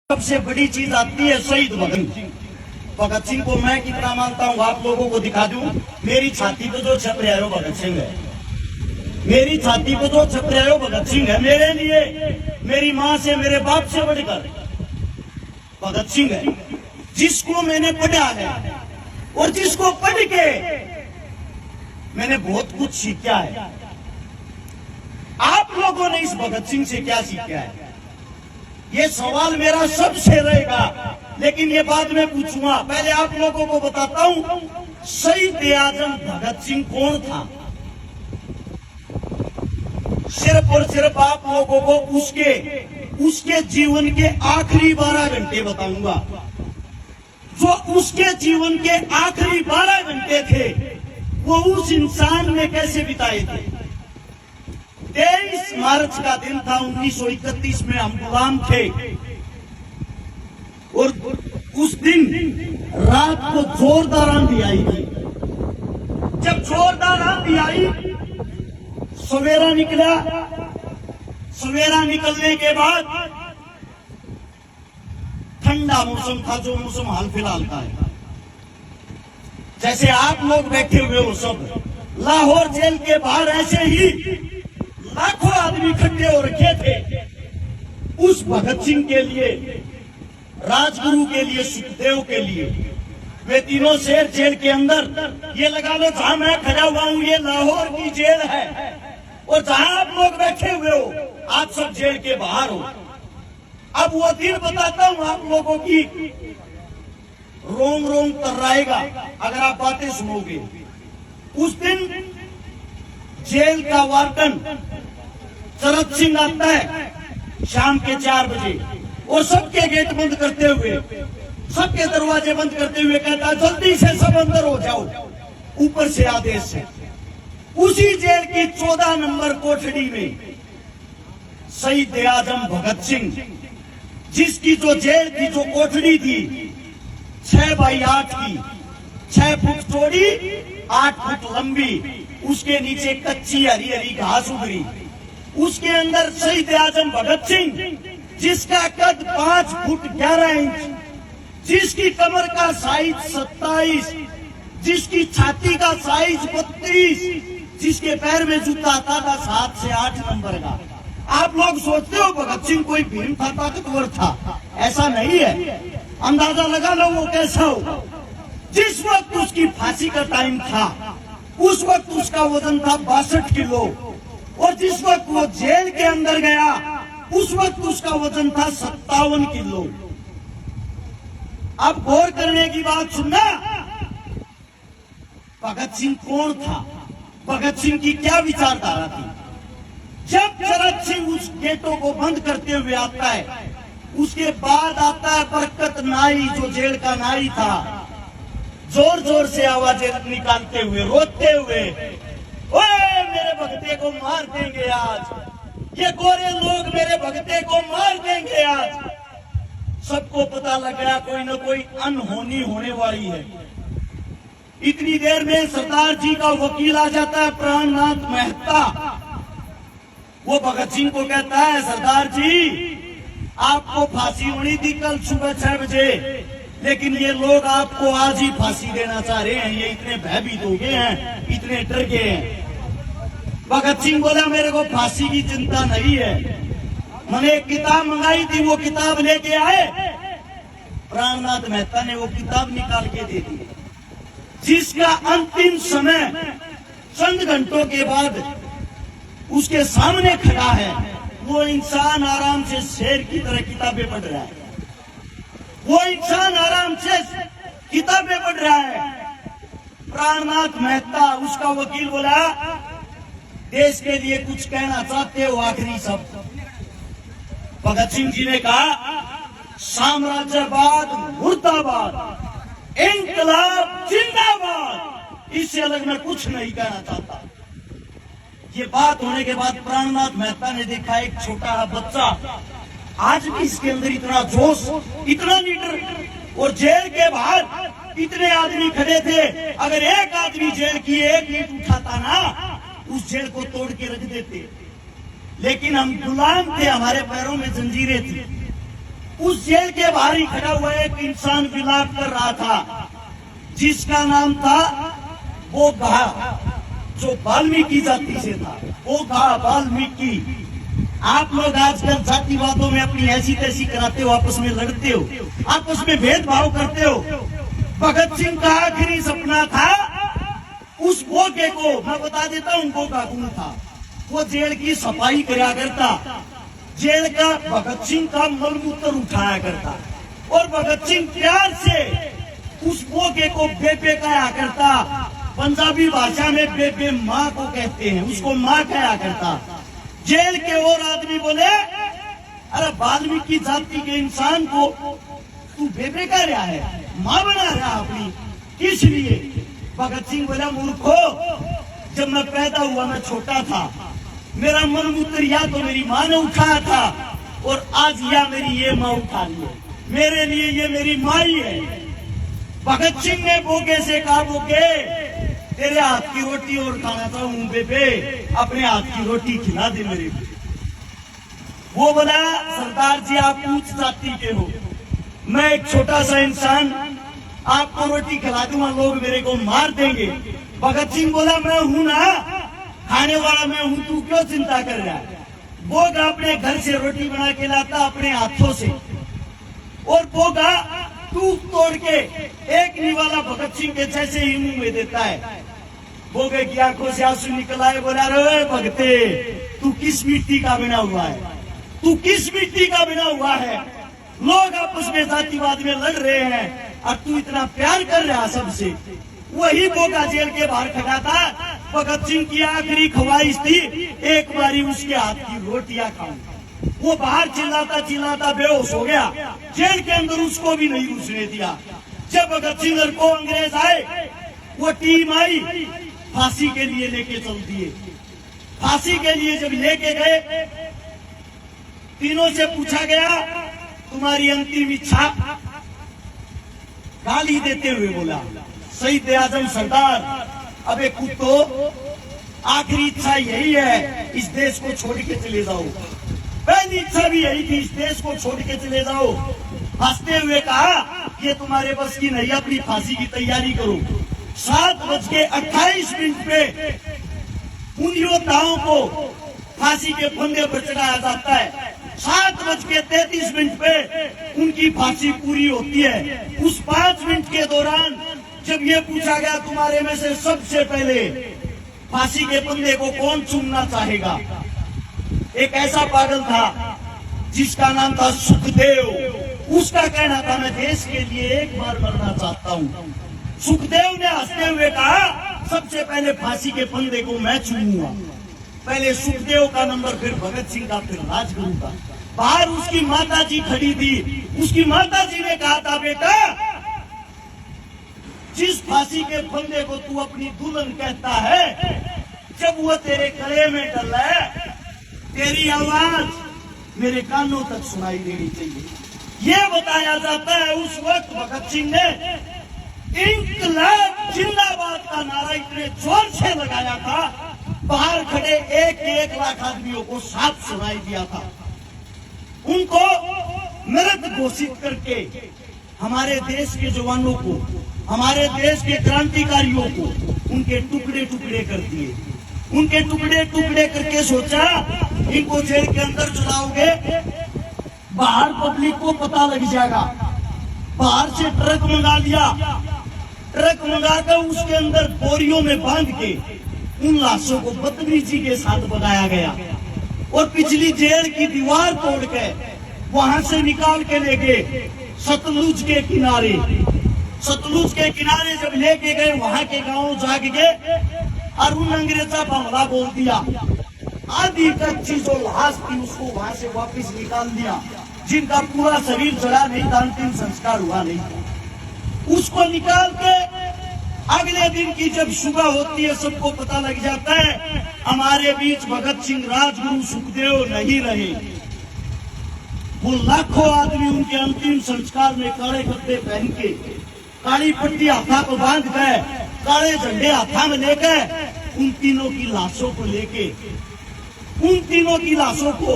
सबसे बड़ी चीज आती है शहीद भगत सिंह। भगत सिंह को मैं कितना मानता हूँ आप लोगों को दिखा दूं। मेरी छाती पे जो छप रहा है वो भगत सिंह है। मेरी छाती पे जो छप रहा है वो भगत सिंह है। मेरे लिए मेरी माँ से मेरे बाप से बढ़कर भगत सिंह है, जिसको मैंने पढ़ा है और जिसको पढ़ के मैंने बहुत कुछ सीखा है। आप लोगों ने इस भगत सिंह से क्या सीखा है, ये सवाल मेरा सबसे रहेगा, लेकिन ये बाद में पूछूंगा। पहले आप लोगों को बताता हूं शहीद आजम भगत सिंह कौन था। सिर्फ और सिर्फ आप लोगों को उसके जीवन के आखिरी 12 घंटे बताऊंगा। जो उसके जीवन के आखिरी 12 घंटे थे वो उस इंसान ने कैसे बिताए थे। 23 मार्च का दिन था 1931 में, हम गुलाम थे और उस दिन रात को जोरदार आंधी आई थी। जब जोरदार आंधी आई, सवेरा निकला। सवेरा निकलने के बाद ठंडा मौसम था, जो मौसम हाल फिलहाल का है। जैसे आप लोग बैठे हुए हो सब, लाहौर जेल के बाहर ऐसे ही लाखों आदमी इकट्ठे हो रखे थे उस भगत सिंह के लिए, राजगुरु के लिए, सुखदेव के लिए। वे तीनों शेर जेल के अंदर, ये लगा लो जहां मैं खड़ा हुआ हूं ये लाहौर की जेल है, और जहां आप लोग बैठे हुए हो आप सब जेल के बाहर हो। अब वो दिन बताता हूं आप लोगों की, रोम रोम तर्राएगा अगर आप बातें सुनोगे। उस दिन जेल का वार्डन शरद सिंह आता है शाम के 4 बजे और सबके गेट बंद करते हुए, सबके दरवाजे बंद करते हुए कहता है जल्दी से सब अंदर हो जाओ, ऊपर से आदेश है। उसी जेल की 14 नंबर कोठड़ी में शहीद आजम भगत सिंह, जिसकी जो जेल की जो कोठड़ी थी 6 बाई 8 की, 6 फुट चौड़ी 8 फुट लंबी, उसके नीचे कच्ची हरी हरी घास उगरी, उसके अंदर शहीद आजम भगत सिंह, जिसका कद 5 फुट 11 इंच, जिसकी कमर का साइज 27, जिसकी छाती का साइज 32, जिसके पैर में जूता आता था 7 से 8 नंबर का। आप लोग सोचते हो भगत सिंह कोई भीम था, ताकतवर था, ऐसा नहीं है। अंदाजा लगा लो वो कैसा हो। जिस वक्त उसकी फांसी का टाइम था उस वक्त उसका वजन था 62 किलो, और जिस वक्त वो जेल के अंदर गया उस वक्त उसका वजन था 57 किलो। अब गौर करने की बात सुनना, भगत सिंह कौन था, भगत सिंह की क्या विचारधारा थी। जब शरद सिंह उस गेटों को बंद करते हुए आता है, उसके बाद आता है बरकत नाई, जो जेल का नाई था, जोर जोर से आवाजें निकालते हुए, रोते हुए, ओए मेरे भगते को मार देंगे आज, ये गोरे लोग मेरे भगते को मार देंगे आज। सबको पता लग गया कोई न कोई अनहोनी होने वाली है। इतनी देर में सरदार जी का वकील आ जाता है, प्राणनाथ मेहता। वो भगत सिंह को कहता है सरदार जी आपको फांसी होनी थी कल सुबह 6 बजे, लेकिन ये लोग आपको आज ही फांसी देना चाह रहे हैं, ये इतने भयभीत हो गए हैं, इतने डर गए हैं। भगत सिंह बोला मेरे को फांसी की चिंता नहीं है, मैंने एक किताब मंगाई थी, वो किताब लेके आए। प्राणनाथ मेहता ने वो किताब निकाल के दे दी, जिसका अंतिम समय चंद घंटों के बाद उसके सामने खड़ा है। वो इंसान आराम से शेर की तरह किताबें पढ़ रहा है, वो इंसान आराम से किताबें पढ़ रहा है। प्राणनाथ मेहता, उसका वकील, बोला देश के लिए कुछ कहना चाहते हो आखिरी शब्द। भगत सिंह जी ने कहा साम्राज्यवाद मुर्दाबाद, इंकलाब जिंदाबाद, इससे अलग मैं कुछ नहीं कहना चाहता। ये बात होने के बाद प्राणनाथ मेहता ने देखा एक छोटा बच्चा, आज भी इसके अंदर इतना जोश, इतना लीडर, और जेल के बाहर इतने आदमी खड़े थे। अगर एक आदमी जेल की एक ईंट उठाता ना, उस जेल को तोड़ के रख देते। लेकिन हम गुलाम थे, हमारे पैरों में जंजीरें थी। उस जेल के बाहर ही खड़ा हुआ एक इंसान विलाप कर रहा था, जिसका नाम था वो गा, जो वाल्मीकि जाति से था। वो गा वाल्मीकि। आप लोग आजकल जातिवादों में अपनी ऐसी तैसी कराते हो, आपस में लड़ते हो, आपस में भेदभाव करते हो। भगत सिंह का आखिरी सपना था उस बोके को, मैं बता देता हूं बोका कौन था। वो जेल की सफाई करा करता, जेल का भगत सिंह का मलमूत्र उठाया करता, और भगत सिंह प्यार से उस बोके को बेबे कहा करता। पंजाबी भाषा में बेबे माँ को कहते हैं, उसको माँ कहा करता। जेल के और आदमी बोले, अरे वाल्मीकि जाति के इंसान को तू बेबे कह रहा है, माँ बना रहा अपनी, किस लिए? भगत सिंह बोला, मूर्खो, जब मैं पैदा हुआ मैं छोटा था, मेरा मलमूत्र या तो मेरी माँ ने उठाया था, और आज या मेरी ये माँ उठा ली है, मेरे लिए ये मेरी माँ ही है। भगत सिंह ने बोके से कहा, बोके तेरे हाथ की रोटी और खाना चाहूं बेबे, अपने हाथ की रोटी खिला दे मेरे को। वो बोला, सरदार जी आप उच्च जाति के हो, मैं एक छोटा सा इंसान, आपको रोटी खिला दूंगा, लोग मेरे को मार देंगे। भगत सिंह बोला, मैं हूं ना, खाने वाला मैं हूं, तू क्यों चिंता कर रहा है? बोगा अपने घर से रोटी बना के लाता अपने हाथों से, और बोगा टूक तोड़ के एक निवाला भगत सिंह के जैसे ही मुंह में देता है। बोगे की आंखों से आंसू निकल आए, बोला, रे भगते, तू किस मिट्टी का बना हुआ है? तू किस मिट्टी का बना हुआ है? लोग आपस में जातिवाद में लड़ रहे हैं और तू इतना प्यार कर रहा सबसे। वही बोगा जेल के बाहर खड़ा था। भगत सिंह की आखिरी ख्वाहिश थी, एक बारी उसके हाथ की रोटियां खाऊं। वो बाहर चिल्लाता चिल्लाता बेहोश हो गया, जेल के अंदर उसको भी नहीं घुसने दिया। जब भगत सिंह को अंग्रेज आए, वो टीम आई, फांसी के लिए लेके चल दिए। फांसी के लिए जब लेके गए, तीनों से पूछा गया, तुम्हारी अंतिम इच्छा? गाली देते हुए बोला, शहीद आजम सरदार, अबे कुत्तो, आखिरी इच्छा यही है, इस देश को छोड़ के चले जाओ। पहली इच्छा भी यही थी, इस देश को छोड़ के चले जाओ। हंसते हुए कहा, ये तुम्हारे बस की नहीं, अपनी फांसी की तैयारी करो। 7:28 पे उन योद्धाओं को फांसी के फंदे पर चढ़ाया जाता है। 7:33 पे उनकी फांसी पूरी होती है। उस 5 मिनट के दौरान जब ये पूछा गया, तुम्हारे में से सबसे पहले फांसी के फंदे को कौन चूमना चाहेगा? एक ऐसा पागल था जिसका नाम था सुखदेव। उसका कहना था, मैं देश के लिए एक बार मरना चाहता हूँ। सुखदेव ने हंसते हुए कहा, सबसे पहले फांसी के फंदे को मैं चूमूंगा। पहले सुखदेव का नंबर, फिर भगत सिंह का, फिर राजगुरु का। बाहर उसकी माता जी खड़ी थी। उसकी माता जी ने कहा था, बेटा, जिस फांसी के फंदे को तू अपनी दुल्हन कहता है, जब वो तेरे गले में डला है, तेरी आवाज मेरे कानों तक सुनाई देनी चाहिए। ये बताया जाता है उस वक्त भगत सिंह ने इंकलाब जिंदाबाद का नारा इतने जोर से लगाया था, बाहर खड़े 1 लाख आदमियों को साथ सुनाई दिया था। उनको मृत घोषित करके हमारे देश के जवानों को, हमारे देश के क्रांतिकारियों को उनके टुकड़े टुकड़े कर दिए। उनके टुकड़े टुकड़े करके सोचा, इनको जेल के अंदर चलाओगे, बाहर पब्लिक को पता लग जाएगा। बाहर से ट्रक मंगा लिया, ट्रक मंगाकर उसके अंदर बोरियों में बांध के उन लाशों को बदतमीजी के साथ भगाया गया, और पिछली जेल की दीवार तोड़ के वहां से निकाल के ले गए सतलुज के किनारे। सतलुज के किनारे जब लेके गए, वहां के गांव जाग गए और उन अंग्रेजा हमला बोल दिया। आधी कच्ची जो लाश थी उसको वहां से वापस निकाल दिया, जिनका पूरा शरीर जला नहीं था, अंतिम संस्कार हुआ नहीं था। उसको निकाल के अगले दिन की जब सुबह होती है, सबको पता लग जाता है हमारे बीच भगत सिंह, राजगुरु, सुखदेव नहीं रहे। वो लाखों आदमी उनके अंतिम संस्कार में काले कपड़े पहन के, काली पट्टी हाथा को बांध गए, काले झंडे हाथा में लेकर उन तीनों की लाशों को लेके, उन तीनों की लाशों को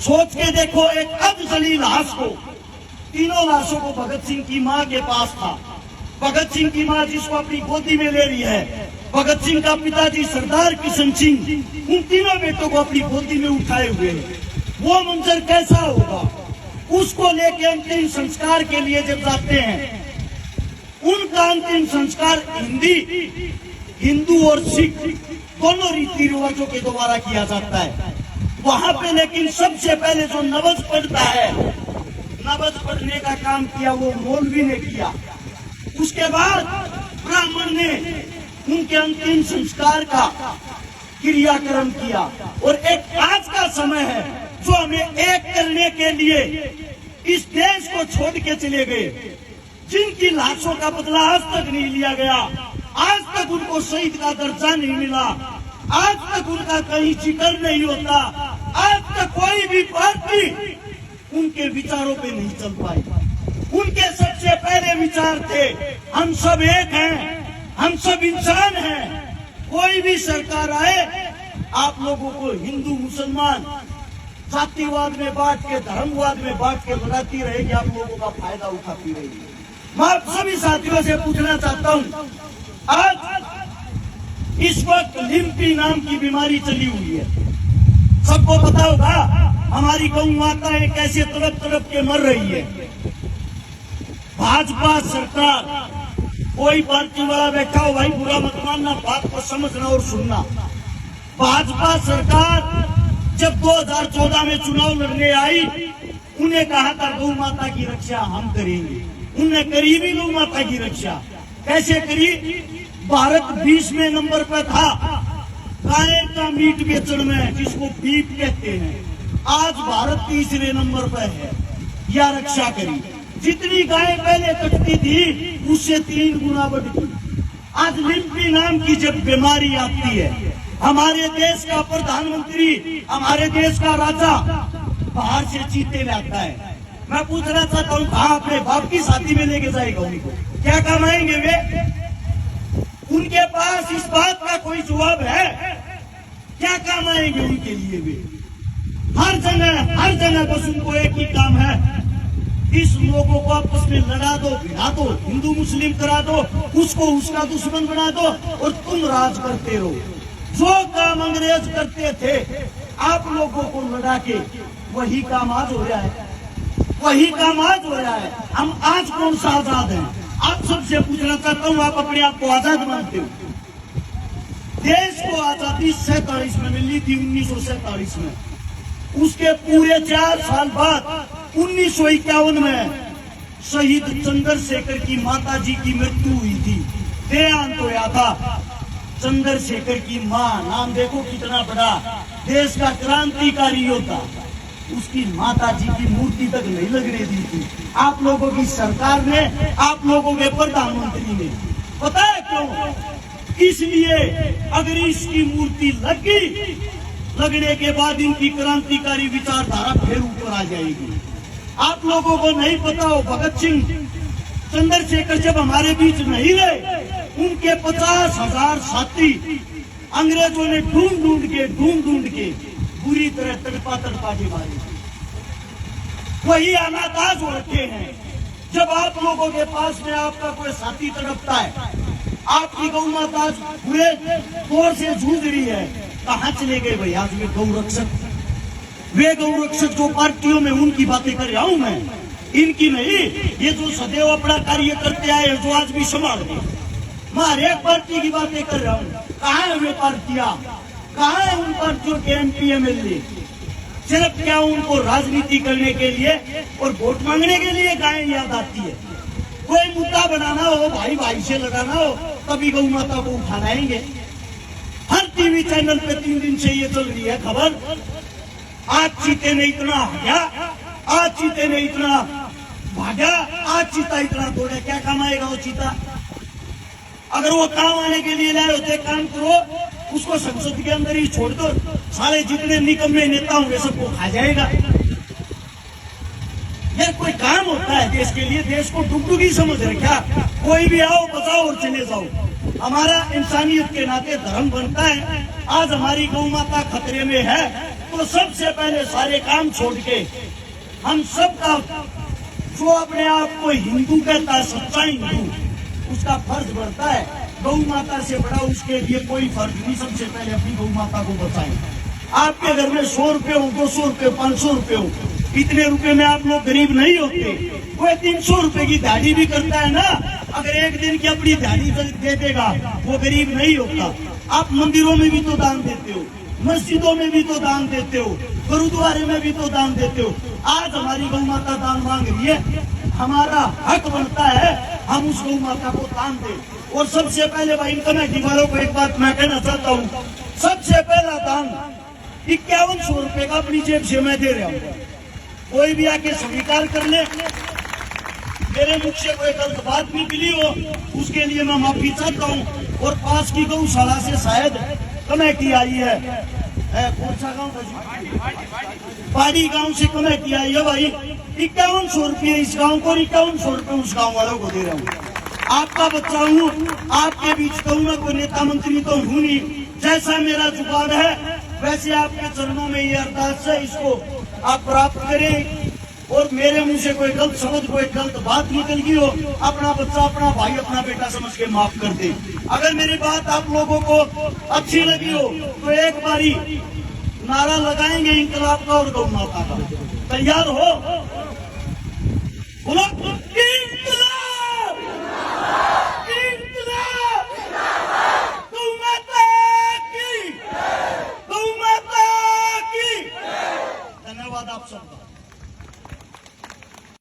सोच के देखो, एक अधजली लाश को तीनों लाशों को भगत सिंह की मां के पास था। भगत सिंह की मां जिसको अपनी गोदी में ले रही है, भगत सिंह का पिताजी सरदार किशन सिंह, उन तीनों बेटों को अपनी गोदी में उठाए हुए हैं। वो मंजर कैसा होगा? उसको लेके अंतिम संस्कार के लिए जब जाते हैं, उनका अंतिम संस्कार हिंदू और सिख दोनों रीति रिवाजों के द्वारा किया जाता है। वहां पे लेकिन सबसे पहले जो नमाज पढ़ता है, नमाज पढ़ने का काम किया वो मौलवी ने किया। उसके बाद ब्राह्मण ने उनके अंतिम संस्कार का क्रियाक्रम किया। और एक आज का समय है जो हमें एक करने के लिए इस देश को छोड़ के चले गए, जिनकी लाशों का बदला आज तक नहीं लिया गया, आज तक उनको शहीद का दर्जा नहीं मिला, आज तक उनका कहीं जिक्र नहीं होता, आज तक कोई भी पार्टी उनके विचारों पे नहीं चल पाई। उनके सबसे पहले विचार थे हम सब एक हैं, हम सब इंसान हैं। कोई भी सरकार आए आप लोगों को हिंदू मुसलमान जातिवाद में बांट के, धर्मवाद में बांट के बनाती रहेगी, आप लोगों का फायदा उठाती रहेगी। मैं आप सभी साथियों से पूछना चाहता हूं, आज इस वक्त लिम्पी नाम की बीमारी चली हुई है। सबको पता होगा हमारी गौ माताएं कैसे तड़प तड़प के मर रही है। भाजपा सरकार, कोई पार्टी वाला बैठा हो भाई बुरा मत मानना, बात को समझना और सुनना। भाजपा सरकार जब 2014 में चुनाव लड़ने आई, उन्हें कहा था गौ माता की रक्षा हम करेंगे। उन्होंने करी भी गौ माता की रक्षा। कैसे करी? भारत 20वें नंबर पर था गाय का मीट बेचने में, जिसको बीफ कहते हैं। आज भारत 3रे नंबर पर है। यह रक्षा करी। जितनी गाय पहले कटती थी उससे 3 गुना बढ़ गई। आज लिम्पी नाम की जब बीमारी आती है, हमारे देश का प्रधानमंत्री, हमारे देश का राजा बाहर से चीते लाता है। मैं पूछना चाहता हूँ कहाँ अपने बाप की शादी में लेके जाएगा उनको? क्या कमाएंगे वे? उनके पास इस बात का कोई जवाब है? क्या काम आएंगे उनके लिए वे? हर जगह बस उनको एक ही काम है, इस लोगों को आपस में लड़ा दो, भिड़ा दो, हिंदू मुस्लिम करा दो, उसको उसका दुश्मन बना दो और तुम राज करते रहो। जो काम अंग्रेज करते थे आप लोगों को लड़ा के, वही काम आज हो रहा है, वही काम आज हो रहा है। हम आज कौन सा आजाद हैं? आप सबसे पूछना चाहता हूँ, आप अपने आप को आजाद मानते हो? देश को आजादी 47 में मिली थी, 1947 में। उसके पूरे 4 साल बाद 1951 में शहीद चंद्रशेखर की माता जी की मृत्यु हुई थी, देहांत होया था। चंद्रशेखर की मां, नाम देखो कितना बड़ा, देश का क्रांतिकारी योद्धा, उसकी माता जी की मूर्ति तक नहीं लगने दी थी आप लोगों की सरकार ने, आप लोगों के प्रधानमंत्री ने। पता है क्यों? इसलिए अगर इसकी मूर्ति लग गई, लगने के बाद इनकी क्रांतिकारी विचारधारा फिर ऊपर आ जाएगी। आप लोगों को नहीं पता हो, भगत सिंह चंद्रशेखर जब हमारे बीच नहीं रहे, उनके 50,000 साथी अंग्रेजों ने ढूंढ के बुरी तरह तड़पा के मारे। वही अनाथ हो रखे हैं। जब आप लोगों के पास में आपका कोई साथी तड़पता है, आपकी गौ माता बुरे दौर से जूझ रही है, कहाँ चले गए भाई आज वे गौ रक्षक? वे गौ रक्षक जो पार्टियों में, उनकी बातें कर रहा हूं मैं, इनकी नहीं। ये जो सदैव अपना कार्य करते आए, जो आज भी संभाल रहे, मैं हर एक पार्टी की बातें कर रहा हूँ। कहाँ है वे पार्टियां? कहाँ है उन पार्टियों के MP MLA? सिर्फ क्या उनको राजनीति करने के लिए और वोट मांगने के लिए गाय याद आती है? कोई मुद्दा बनाना हो, भाई से लड़ाना हो, तभी गौ माता को उठाना आएंगे। हर टीवी चैनल पे 3 दिन से ये चल रही है खबर, आज चीते ने इतना भागा, आज चीते ने इतना भागा, आज चीता इतना दौड़ा। क्या काम आएगा वो चीता? अगर वो काम आने के लिए लाए होते, काम करो, उसको संसद के अंदर ही छोड़ दो, सारे जितने निकम्मे नेता होंगे सबको खा जाएगा। यार कोई काम होता है देश के लिए, देश को डुगडुगी समझ रखा, कोई भी आओ बचाओ और चले जाओ। हमारा इंसानियत के नाते धर्म बनता है। आज हमारी गौ माता खतरे में है, तो सबसे पहले सारे काम छोड़ के हम सबका जो अपने आप को हिंदू कहता है, सच्चा हिंदू, उसका फर्ज बनता है गौ माता से बड़ा उसके लिए कोई फर्ज नहीं। सबसे पहले अपनी गौ माता को बचाएं। आपके घर में 100 रुपए हो, 200 रुपए, 500 रुपए हो, इतने रुपए में आप लोग गरीब नहीं होते। वो 300 रुपए की दिहाड़ी भी करता है ना, अगर एक दिन की अपनी दिहाड़ी दे देगा वो गरीब नहीं होता। आप मंदिरों में भी तो दान देते हो, मस्जिदों में भी तो दान देते हो, गुरुद्वारे में भी तो दान देते हो। आज हमारी गौ माता दान मांग रही है, हमारा हक बनता है हम उस गौ माता को दान दें। और सबसे पहले भाई कमेटी वालों को एक बात मैं कहना चाहता हूँ, सबसे पहला दान 5100 रुपए का अपनी जेब से मैं दे रहा हूँ। कोई भी आके स्वीकार कर ले, मेरे मुख से कोई गलत बात निकली हो उसके लिए मैं माफी चाहता हूँ। और पास की गौशाला से शायद कमेटी आई है, कौन सा गाँव, पहाड़ी गांव से कमेटी आई है भाई। 5100 रुपये इस गांव को, 5100 रुपये उस गांव वालों को दे रहा हूँ। आपका बच्चा हूँ, आपके बीच कहूँ मैं, कोई नेता मंत्री तो हूँ नहीं। जैसा मेरा जुबान है वैसे आपके चरणों में ये अरदास है, इसको आप प्राप्त करें। और मेरे मुंह से कोई गलत शब्द, कोई गलत बात निकल गई हो, अपना बच्चा, अपना भाई, अपना बेटा समझ के माफ कर दे। अगर मेरी बात आप लोगों को अच्छी लगी हो तो एक बारी नारा लगाएंगे इंकलाब का और गौ माता का। तैयार हो? बोलो।